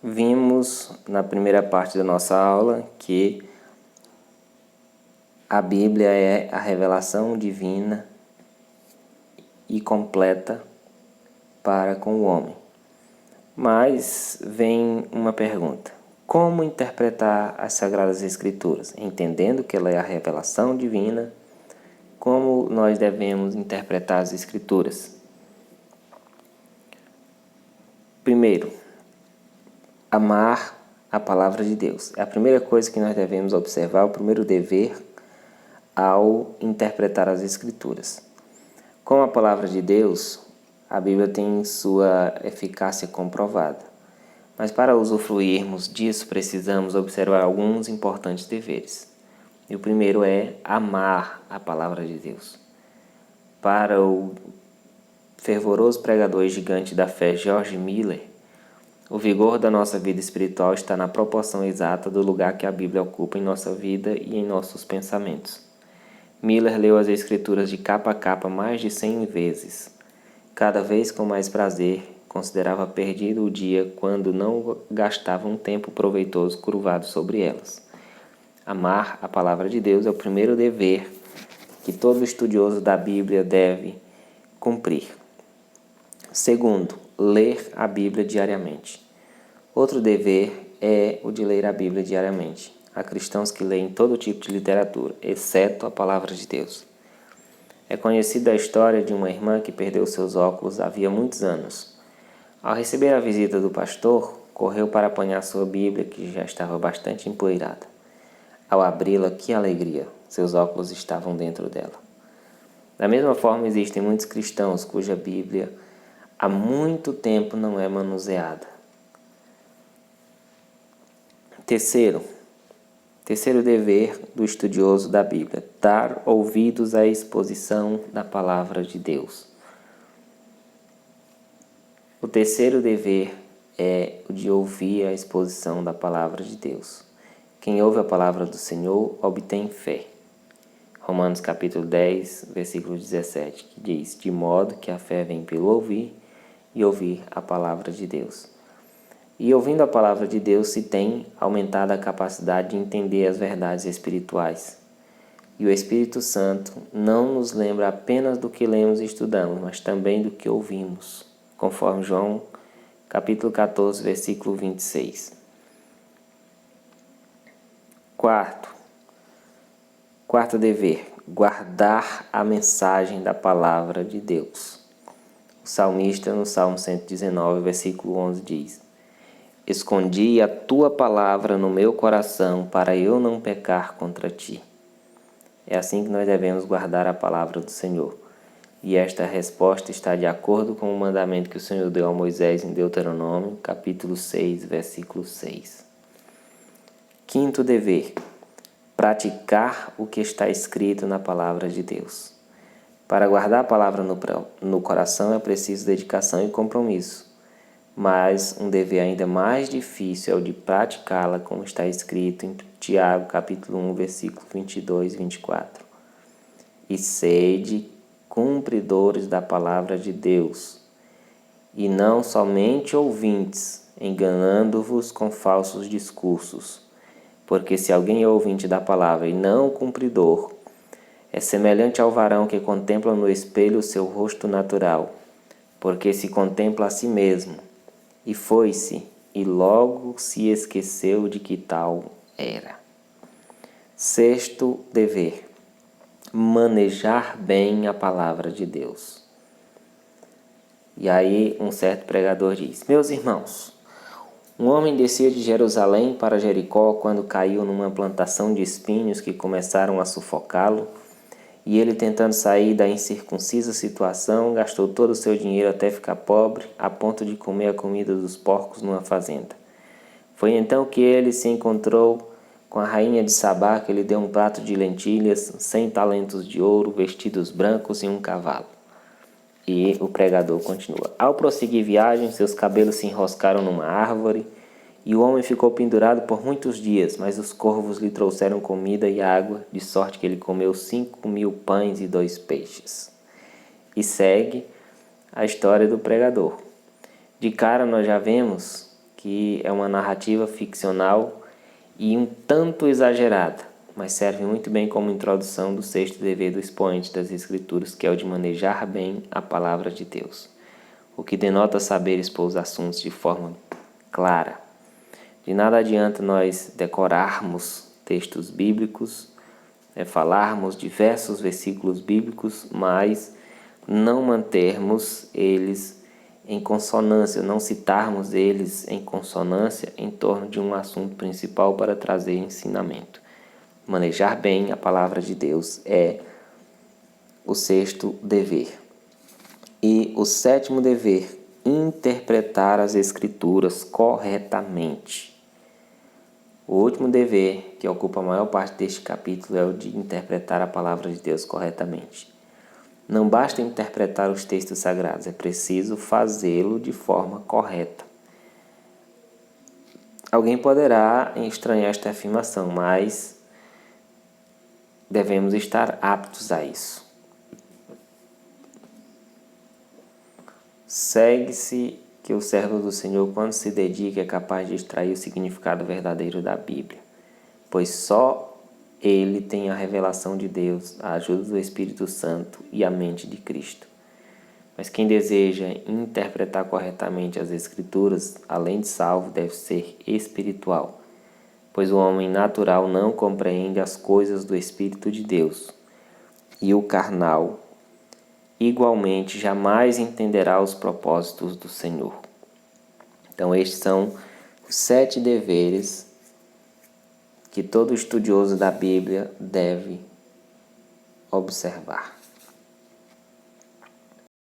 Vimos na primeira parte da nossa aula que a Bíblia é a revelação divina e completa para com o homem. Mas vem uma pergunta: como interpretar as Sagradas Escrituras? Entendendo que ela é a revelação divina, como nós devemos interpretar as Escrituras? Primeiro, amar a palavra de Deus. É a primeira coisa que nós devemos observar, o primeiro dever ao interpretar as Escrituras. Com a palavra de Deus, a Bíblia tem sua eficácia comprovada. Mas para usufruirmos disso, precisamos observar alguns importantes deveres. E o primeiro é amar a palavra de Deus. Para o fervoroso pregador e gigante da fé George Miller, o vigor da nossa vida espiritual está na proporção exata do lugar que a Bíblia ocupa em nossa vida e em nossos pensamentos. Miller leu as Escrituras de capa a capa mais de 100 vezes. Cada vez com mais prazer, considerava perdido o dia quando não gastava um tempo proveitoso curvado sobre elas. Amar a palavra de Deus é o primeiro dever que todo estudioso da Bíblia deve cumprir. Segundo, ler a Bíblia diariamente. Outro dever é o de ler a Bíblia diariamente. Há cristãos que leem todo tipo de literatura, exceto a palavra de Deus. É conhecida a história de uma irmã que perdeu seus óculos havia muitos anos. Ao receber a visita do pastor, correu para apanhar sua Bíblia, que já estava bastante empoeirada. Ao abri-la, que alegria! Seus óculos estavam dentro dela. Da mesma forma, existem muitos cristãos cuja Bíblia há muito tempo não é manuseada. Terceiro dever do estudioso da Bíblia: dar ouvidos à exposição da palavra de Deus. O terceiro dever é o de ouvir a exposição da palavra de Deus. Quem ouve a palavra do Senhor obtém fé. Romanos capítulo 10, versículo 17, que diz: de modo que a fé vem pelo ouvir e ouvir a palavra de Deus. E ouvindo a palavra de Deus se tem aumentado a capacidade de entender as verdades espirituais. E o Espírito Santo não nos lembra apenas do que lemos e estudamos, mas também do que ouvimos, conforme João capítulo 14, versículo 26. Quarto dever: guardar a mensagem da palavra de Deus. O salmista, no Salmo 119, versículo 11, diz: escondi a tua palavra no meu coração para eu não pecar contra ti. É assim que nós devemos guardar a palavra do Senhor. E esta resposta está de acordo com o mandamento que o Senhor deu a Moisés em Deuteronômio, capítulo 6, versículo 6. Quinto dever: praticar o que está escrito na palavra de Deus. Para guardar a palavra no coração é preciso dedicação e compromisso. Mas um dever ainda mais difícil é o de praticá-la, como está escrito em Tiago, capítulo 1, versículo 22 e 24. E sede cumpridores da palavra de Deus, e não somente ouvintes, enganando-vos com falsos discursos. Porque se alguém é ouvinte da palavra e não cumpridor, é semelhante ao varão que contempla no espelho o seu rosto natural, porque se contempla a si mesmo, e foi-se, e logo se esqueceu de que tal era. Sexto dever: manejar bem a palavra de Deus. E aí um certo pregador diz: meus irmãos, um homem descia de Jerusalém para Jericó quando caiu numa plantação de espinhos que começaram a sufocá-lo, e ele, tentando sair da incircuncisa situação, gastou todo o seu dinheiro até ficar pobre, a ponto de comer a comida dos porcos numa fazenda. Foi então que ele se encontrou com a rainha de Sabá, que lhe deu um prato de lentilhas, 100 talentos de ouro, vestidos brancos e um cavalo. E o pregador continua: ao prosseguir viagem, seus cabelos se enroscaram numa árvore, e o homem ficou pendurado por muitos dias, mas os corvos lhe trouxeram comida e água, de sorte que ele comeu 5.000 pães e 2 peixes. E segue a história do pregador. De cara nós já vemos que é uma narrativa ficcional e um tanto exagerada, mas serve muito bem como introdução do sexto dever do expoente das Escrituras, que é o de manejar bem a palavra de Deus, o que denota saber expor os assuntos de forma clara. De nada adianta nós decorarmos textos bíblicos, falarmos diversos versículos bíblicos, mas não mantermos eles em consonância, não citarmos eles em consonância em torno de um assunto principal para trazer ensinamento. Manejar bem a palavra de Deus é o sexto dever. E o sétimo dever, interpretar as Escrituras corretamente. O último dever, que ocupa a maior parte deste capítulo, é o de interpretar a palavra de Deus corretamente. Não basta interpretar os textos sagrados, é preciso fazê-lo de forma correta. Alguém poderá estranhar esta afirmação, mas devemos estar aptos a isso. Segue-se que o servo do Senhor, quando se dedica, é capaz de extrair o significado verdadeiro da Bíblia, pois só ele tem a revelação de Deus, a ajuda do Espírito Santo e a mente de Cristo. Mas quem deseja interpretar corretamente as Escrituras, além de salvo, deve ser espiritual, pois o homem natural não compreende as coisas do Espírito de Deus, e o carnal igualmente jamais entenderá os propósitos do Senhor. Então estes são os 7 deveres que todo estudioso da Bíblia deve observar.